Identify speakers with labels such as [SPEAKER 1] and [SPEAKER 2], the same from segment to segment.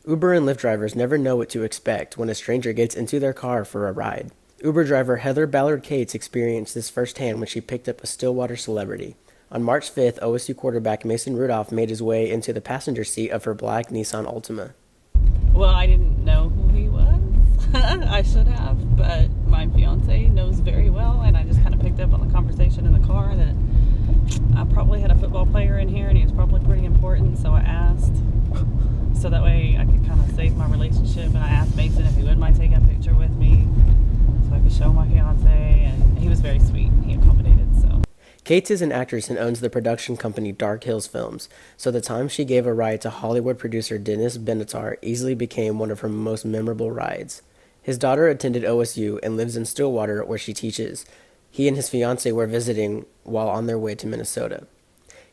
[SPEAKER 1] Uber and Lyft drivers never know what to expect when a stranger gets into their car for a ride. Uber driver Heather Ballard Cates experienced this firsthand when she picked up a Stillwater celebrity. On March 5th, OSU quarterback Mason Rudolph made his way into the passenger seat of her black Nissan Altima.
[SPEAKER 2] Well, I didn't know who he was. I should have, but my fiance knows very well, and I just kind of picked up on the conversation in the car that I probably had a football player in here, and he was probably pretty important, so I asked. So that way I could kind of save my relationship, and I asked Mason if he wouldn't mind taking a picture with me so I could show my fiance, and he was very sweet. He accommodated, so.
[SPEAKER 1] Cates is an actress and owns the production company Dark Hills Films, so the time she gave a ride to Hollywood producer Dennis Benatar easily became one of her most memorable rides. His daughter attended OSU and lives in Stillwater, where she teaches. He and his fiancée were visiting while on their way to Minnesota.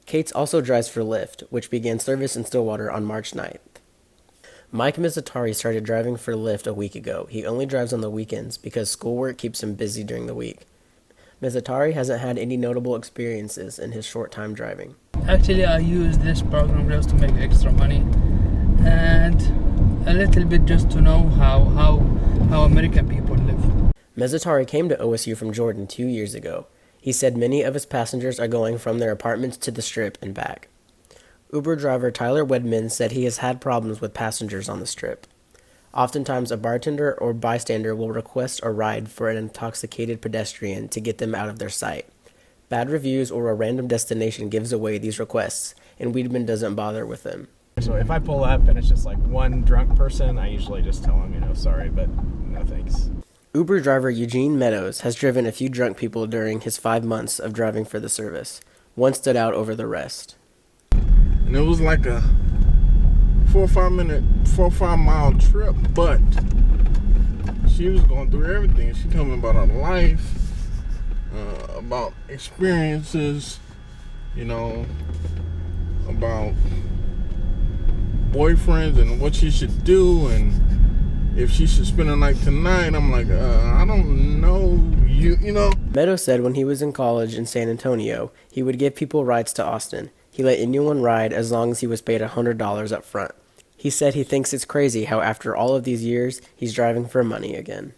[SPEAKER 1] Cates also drives for Lyft, which began service in Stillwater on March 9th. Mike Mizzatari started driving for Lyft a week ago. He only drives on the weekends because schoolwork keeps him busy during the week. Mizzatari hasn't had any notable experiences in his short time driving.
[SPEAKER 3] Actually, I use this program just to make extra money and a little bit just to know how American people live.
[SPEAKER 1] Mizzatari came to OSU from Jordan 2 years ago. He said many of his passengers are going from their apartments to the Strip and back. Uber driver Tyler Wedman said he has had problems with passengers on the Strip. Oftentimes, a bartender or bystander will request a ride for an intoxicated pedestrian to get them out of their sight. Bad reviews or a random destination gives away these requests, and Weedman doesn't bother with them.
[SPEAKER 4] So if I pull up and it's just like one drunk person, I usually just tell them, sorry, but no thanks.
[SPEAKER 1] Uber driver Eugene Meadows has driven a few drunk people during his 5 months of driving for the service. One stood out over the rest.
[SPEAKER 5] And it was like a 4 or 5 mile trip, but she was going through everything. She told me about her life, about experiences, about boyfriends and what she should do and if she should spend the night tonight. I'm like, I don't know, you know.
[SPEAKER 1] Meadows said when he was in college in San Antonio, he would give people rides to Austin. He let anyone ride as long as he was paid $100 up front. He said he thinks it's crazy how after all of these years, he's driving for money again.